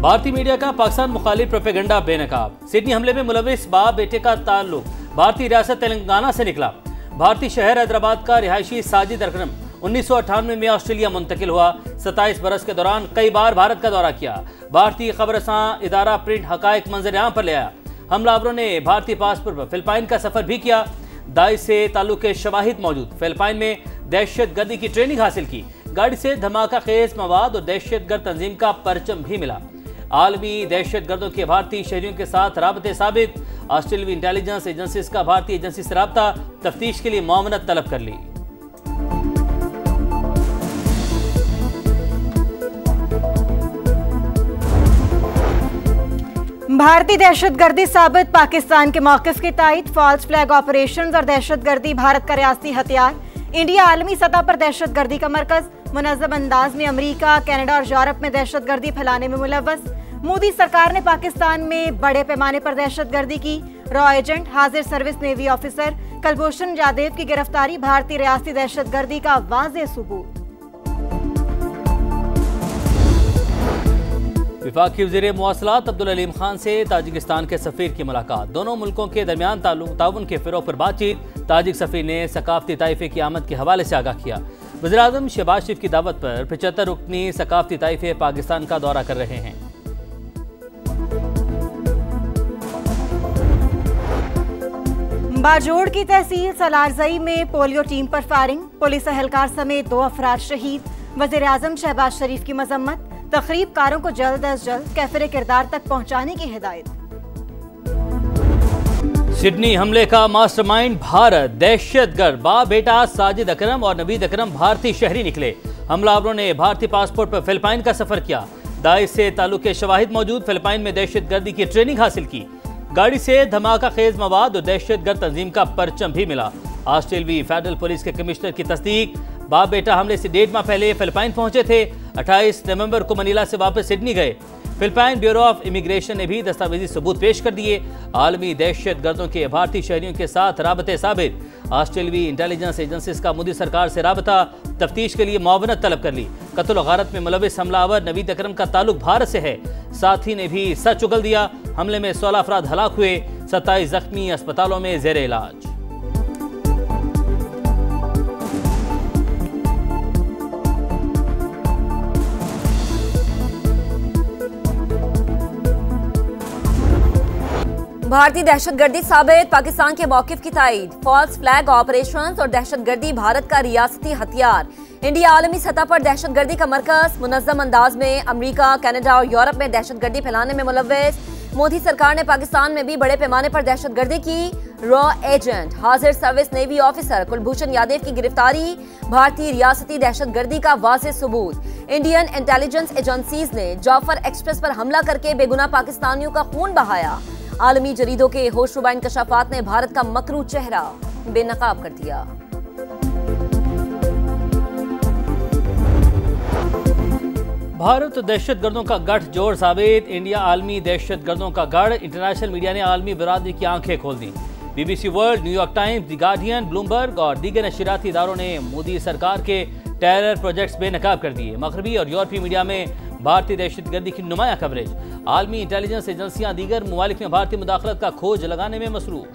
भारतीय मीडिया का पाकिस्तान मुखालिफ प्रोपेगेंडा बेनकाब। सिडनी हमले में मुलविस बाप बेटे का ताल्लुक भारतीय रियासत तेलंगाना से निकला। भारतीय शहर हैदराबाद का रिहायशी साजिद अकरम 1998 में ऑस्ट्रेलिया मुंतकिल हुआ। 27 बरस के दौरान कई बार भारत का दौरा किया। भारतीय खबरसां इदारा प्रिंट हकायक मंजर आम पर ले आया। हमलावरों ने भारतीय पासपोर्ट पर फिलिपाइन का सफर भी किया। दाइश से ताल्लुक के शवाहिद मौजूद। फिलिपाइन में दहशत गर्दी की ट्रेनिंग हासिल की। गाड़ी से धमाका खेज मवाद और दहशत गर्द तंजीम का परचम भी मिला। आलमी दहशत गर्दों के भारतीय शहरियों के साथ राबते साबित। ऑस्ट्रेलियाई इंटेलिजेंस एजेंसीज का भारतीय एजेंसी से राबता, तफ्तीश के लिए मुआवनत तलब कर ली। भारतीय दहशतगर्दी साबित, पाकिस्तान के मौक़िफ़ की तायद। फॉल्स फ्लैग ऑपरेशंस और दहशतगर्दी भारत का रियासती हथियार। इंडिया आलमी सतह पर दहशतगर्दी का मरकज। मुनज़्ज़म अंदाज में अमेरिका, कनाडा और यूरोप में दहशतगर्दी फैलाने में मुलव्वस। मोदी सरकार ने पाकिस्तान में बड़े पैमाने पर दहशतगर्दी की। रॉ एजेंट, हाजिर service navy officer Kulbhushan Jadhav की गिरफ्तारी भारतीय रियासती दहशतगर्दी का वाज़ेह सबूत। वफाकी वज़ीर मवासलात अब्दुल अलीम खान से ताजिकिस्तान के सफ़ीर की मुलाकात। दोनों मुल्कों के दरमियान ताउन के फ़रोग़ पर बातचीत। ताजिक सफ़ीर ने सकाफ़ती ताइफ़े की आमद के हवाले से आगाह किया। वज़ीर-ए-आज़म शहबाज शरीफ की दावत पर 75 रुकनी सकाफ़ती ताइफ़े पाकिस्तान का दौरा कर रहे हैं। बाजोड़ की तहसील सलारजई में पोलियो टीम पर फायरिंग। पुलिस एहलकार समेत 2 अफराद शहीद। वज़ीर-ए-आज़म शहबाज शरीफ की मजम्मत। तक़रीबकारों को जल्द अज जल्द कैफिर किरदार तक पहुंचाने की हिदायत। सिडनी हमले का मास्टरमाइंड भारत। दहशतगर्द बाप बेटा साजिद अकरम और नवीद अकरम भारतीय शहरी निकले। हमलावरों ने भारतीय पासपोर्ट पर फिलिपाइन का सफर किया। दाइश से ताल्लुक के शवाहिद मौजूद। फिलिपाइन में दहशतगर्दी की ट्रेनिंग हासिल की। गाड़ी से धमाका खेज मवाद और दहशतगर्द तंजीम का परचम भी मिला। ऑस्ट्रेलियाई फेडरल पुलिस के कमिश्नर की तस्दीक। बाप बेटा हमले से 1.5 माह पहले फिलिपाइन पहुंचे थे। 28 नवंबर को मनीला से वापस सिडनी गए। फिलिपाइन ब्यूरो ऑफ इमिग्रेशन ने भी दस्तावेजी सबूत पेश कर दिए। आलमी दहशत गर्दों के भारतीय शहरियों के साथ राबते साबित। ऑस्ट्रेलियाई इंटेलिजेंस एजेंसीज का मोदी सरकार से राबता, तफ्तीश के लिए मुआवनत तलब कर ली। कत्ल और गारत में मुलविस हमलावर नवीद अकरम का ताल्लुक भारत से है। साथी ने भी सच उगल दिया। हमले में 16 अफराद हलाक हुए। 27 जख्मी अस्पतालों में जेर इलाज। भारतीय दहशतगर्दी साबित, पाकिस्तान के मौक़िफ़ की तायद। फॉल्स फ्लैग ऑपरेशंस और दहशतगर्दी भारत का रियासती हथियार। इंडिया आलमी सतह पर दहशतगर्दी का मरकज। मुनज़्ज़म अंदाज में अमेरिका, कनाडा और यूरोप में दहशतगर्दी फैलाने में मुलव्वस। मोदी सरकार ने पाकिस्तान में भी बड़े पैमाने पर दहशतगर्दी की। रॉ एजेंट, हाजिर service navy officer Kulbhushan Jadhav की गिरफ्तारी भारतीय रियासती दहशतगर्दी का वाज़ेह सबूत। इंडियन इंटेलिजेंस एजेंसीज ने जाफर एक्सप्रेस पर हमला करके बेगुनाह पाकिस्तानियों का खून बहाया। आलमी जरीदों के होशरुबा इंकशाफात ने भारत का मकरू चेहरा बेनकाब कर दिया। भारत दहशतगर्दों का गठजोड़ साबित। इंडिया आलमी दहशतगर्दों का गढ़। इंटरनेशनल मीडिया ने आलमी बरादरी की आंखें खोल दी। BBC world, New York times, the guardian, Bloomberg और दीगर नशरियाती इदारों ने मोदी सरकार के टेरर प्रोजेक्ट्स बेनकाब कर दिए। मगरबी और यूरोपीय मीडिया में भारतीय दहशतगर्दी की नुमाया कवरेज। आलमी इंटेलिजेंस एजेंसियां दीगर मुमालिक में भारतीय मुदाखलत का खोज लगाने में मसरूफ।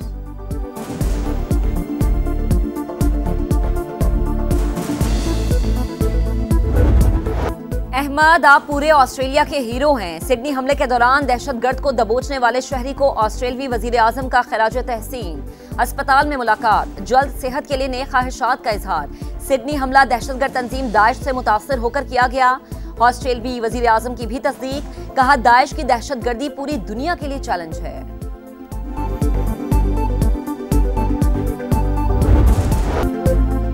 अहमद, आप पूरे ऑस्ट्रेलिया के हीरो हैं। सिडनी हमले के दौरान दहशतगर्द को दबोचने वाले शहरी को ऑस्ट्रेलियाई वज़ीर-ए-आज़म का खिराज तहसीन। अस्पताल में मुलाकात। जल्द सेहत के लिए नेक ख्वाहिशात का इजहार। सिडनी हमला दहशतगर्द तंजीम दाइश से मुतासर होकर किया गया। ऑस्ट्रेलियाई वज़ीर-ए-आज़म की भी तस्दीक। कहा, दाइश की दहशतगर्दी पूरी दुनिया के लिए चैलेंज है।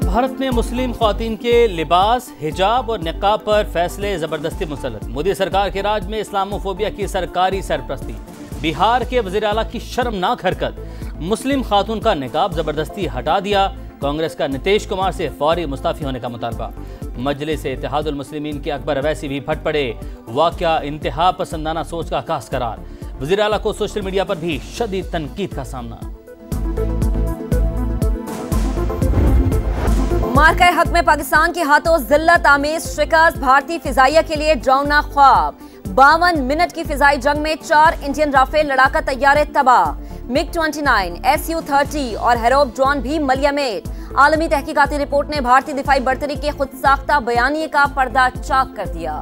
भारत में मुस्लिम ख्वातीन के लिबास, हिजाब और निकाब पर फैसले जबरदस्ती मुसल्लत। मोदी सरकार के राज में इस्लामोफोबिया की सरकारी सरपरस्ती। बिहार के वज़ीर आला की शर्मनाक हरकत। मुस्लिम खातून का निकाब जबरदस्ती हटा दिया। कांग्रेस का नीतीश कुमार से फौरी मुस्ताफी होने का मुतालबा। मजलिस इत्तेहादुल मुस्लिमीन के अकबर अवैसी भी फट पड़े। वाक़या इंतहा पसंदाना सोच का खास करार। वज़ीर आला को सोशल मीडिया पर भी शदीद तनकीद का सामना। मार्का हक में पाकिस्तान के हाथों जिल्लत आमेज शिकस्त। भारतीय फिजाइया के लिए डरावना ख्वाब। 52 मिनट की फिजाई जंग में 4 इंडियन राफेल लड़ाका तैयारे तबाह। MiG-29, Su-30 और हेरोप ड्रोन भी मलियामेट। आलमी तहकीकाती रिपोर्ट ने भारतीय दिफाई बर्तरी के खुद साख्ता बयानिए का पर्दा चाक कर दिया।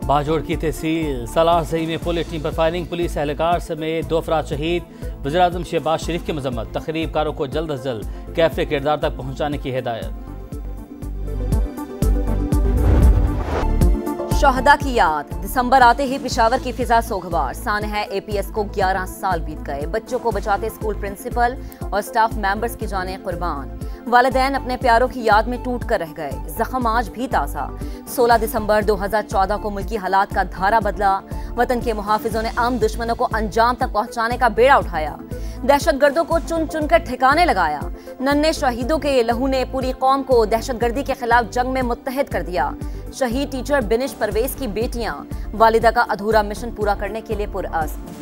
बाजोड़ की तहसील सलारसही में पुलिस टीम पर फायरिंग, पुलिस एहलकार समेत 2 अफराद शहीद। वज़ीर-ए-आज़म शहबाज शरीफ की मजम्मत, तखरीबकारों को जल्द अज जल्द कैफे किरदार तक पहुंचाने की हिदायत। शहदा की याद, दिसंबर आते ही पेशावर की फिजा सोगवार। सानहा APS को 11 साल बीत गए। बच्चों को बचाते स्कूल प्रिंसिपल और स्टाफ मेंबर्स की जाने कुर्बान। वालिदैन अपने प्यारों की याद में टूट कर रह गए। जख्म आज भी ताज़ा। 16 दिसंबर 2014 को मुल्की हालात का धारा बदला। वतन के मुहाफिजों ने आम दुश्मनों को अंजाम तक पहुंचाने का बेड़ा उठाया। दहशतगर्दों को चुन चुन कर ठिकाने लगाया। नन्हे शहीदों के लहू ने पूरी कौम को दहशतगर्दी के खिलाफ जंग में मुत्तहिद कर दिया। शहीद टीचर बिनिश परवेज की बेटियां वालिदा का अधूरा मिशन पूरा करने के लिए पुरअज़्म।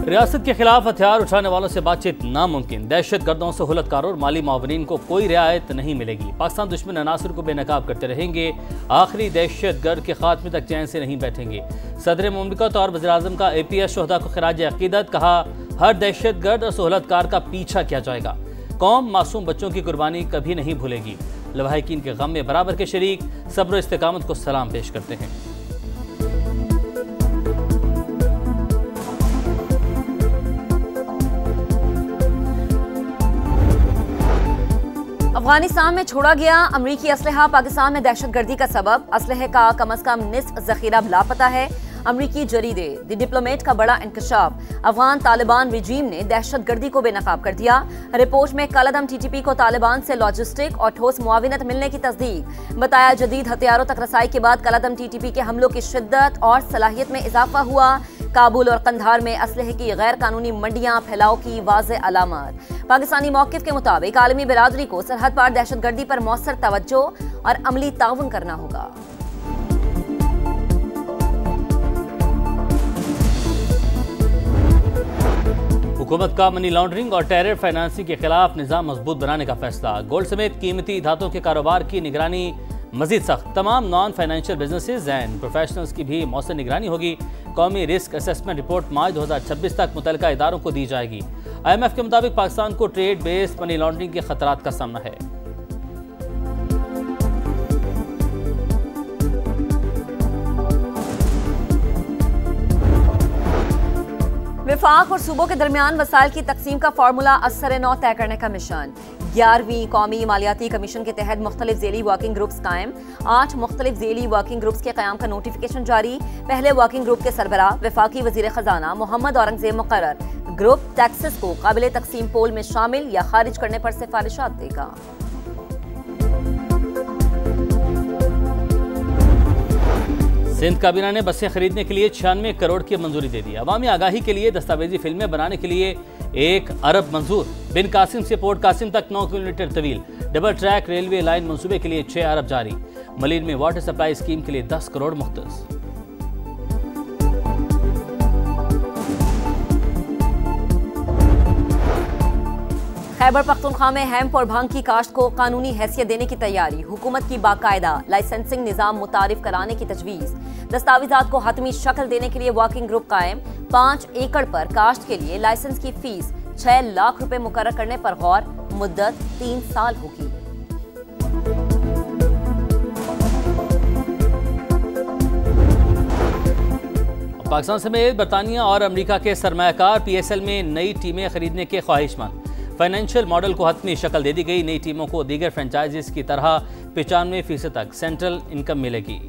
रियासत के खिलाफ हथियार उठाने वालों से बातचीत नामुमकिन। दहशतगर्दों से हुलतकारों और माली मावरीन को कोई रियायत नहीं मिलेगी। पाकिस्तान दुश्मन अनासर को बेनकाब करते रहेंगे। आखिरी दहशतगर्द के खात्मे तक चैन से नहीं बैठेंगे। सदर मुमलिकत और वज़ीर-ए-आज़म का APS शोहदा को खिराज अकीदत, कहा हर दहशतगर्द और सहूलतकार का पीछा किया जाएगा। कौम मासूम बच्चों की कुर्बानी कभी नहीं भूलेगी। लवाहिकीन के गम में बराबर के शरीक, सब्र और इस्तिकामत को सलाम पेश करते हैं। अफगानिस्तान में छोड़ा गया अमरीकी असलहा पाकिस्तान में दहशतगर्दी का सबब। असलहे का कम से कम निस्फ जखीरा लापता है। अमरीकी जरीदे द डिप्लोमेट का बड़ा इंकशाफ। अफगान तालिबान रिजीम ने दहशतगर्दी को बेनकाब कर दिया। रिपोर्ट में कलअदम TTP को तालिबान से लॉजिस्टिक और ठोस मुआविनत मिलने की तस्दीक। बताया जदीद हथियारों तक रसाई के बाद कलअदम TTP के हमलों की शिद्दत और सलाहियत में इजाफा हुआ। काबुल और कंधार में असलहे की गैर कानूनी मंडियां फैलाव की वाज़ेह अलामत। पाकिस्तानी मौक़िफ़ के मुताबिक आलमी बिरादरी को सरहद पार दहशतगर्दी पर मौसर तवज्जो और अमली ताउन करना होगा। हुकूमत का मनी लॉन्ड्रिंग और टेरर फाइनेंसिंग के खिलाफ निज़ाम मजबूत बनाने का फैसला। गोल्ड समेत कीमती धातुओं के कारोबार की निगरानी मजीद सख्त। तमाम non financial businesses and professionals की भी मौसर निगरानी होगी। कौमी रिस्क असेसमेंट रिपोर्ट मार्च 2026 तक मुतल्लिका इदारों को दी जाएगी। IMF के मुताबिक पाकिस्तान को ट्रेड बेस्ड मनी लॉन्ड्रिंग के खतरात का सामना है। विफाक और सूबों के दरमियान वसाइल की तकसीम का फार्मूला असर-ए-नौ तय करने का मिशन। 11वीं कौमी मालियाती कमीशन के तहत मुख्तलिफ ज़ेली वर्किंग ग्रुप्स कायम। 8 मुख्तलिफ ज़ेली वर्किंग ग्रुप्स के क़याम का नोटिफिकेशन जारी। पहले वर्किंग ग्रुप के सरबराह वफाकी वज़ीर ख़जाना मोहम्मद औरंगज़ेब मुकर्रर। ग्रुप टैक्सेस को काबिल तकसीम पोल में शामिल या खारिज करने पर सिफारिशात देगा। सिंध काबीना ने बसें खरीदने के लिए 96 करोड़ की मंजूरी दे दी। अवामी आगाही के लिए दस्तावेजी फिल्में बनाने के लिए 1 अरब मंजूर। बिन कासिम से पोर्ट कासिम तक 9 किलोमीटर तवील डबल ट्रैक रेलवे लाइन मंसूबे के लिए 6 अरब जारी। मलिन में वाटर सप्लाई स्कीम के लिए 10 करोड़ मुख्तस। खैबर पख्तूनख्वा में हेम्प और भांग की काश्त को कानूनी हैसियत देने की तैयारी। हुकूमत की बाकायदा लाइसेंसिंग निज़ाम मुतारिफ कराने की तजवीज़। दस्तावेजात को हतमी शक्ल देने के लिए वर्किंग ग्रुप कायम। 5 एकड़ पर काश्त के लिए लाइसेंस की फीस 6 लाख रुपए मुकर्रर करने पर गौर। मुद्दत 3 साल होगी। पाकिस्तान समेत बरतानिया और अमेरिका के सरमायाकार PSL में नई टीमें खरीदने के ख्वाहिशमंद। फाइनेंशियल मॉडल को हतमी शक्ल दे दी गई। नई टीमों को दीगर फ्रेंचाइजीज की तरह 95% तक सेंट्रल इनकम मिलेगी।